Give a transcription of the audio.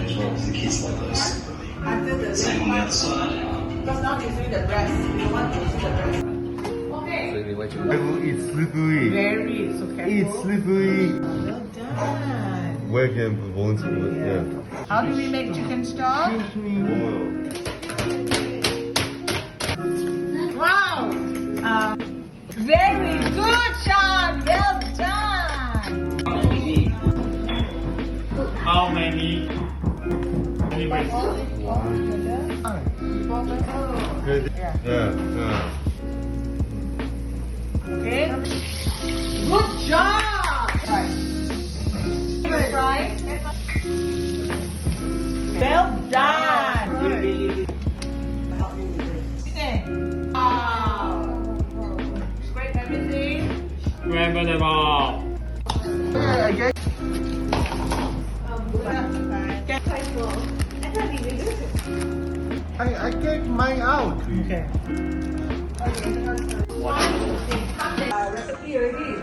as well because the kids like those. Until the Same on the other side. because now you see the breast. You want to see the breast. Okay. It's slippery. Very. So careful. It's slippery. Well done. Where can volunteer? Yeah. How do we make chicken stock? Wow. Very good, Sean. Well done. How many? Good. Yeah. Okay. Good job. Right. Well done. Okay. Wow. Scrape everything. Grab the ball. I get mine out. Okay. Recipe already.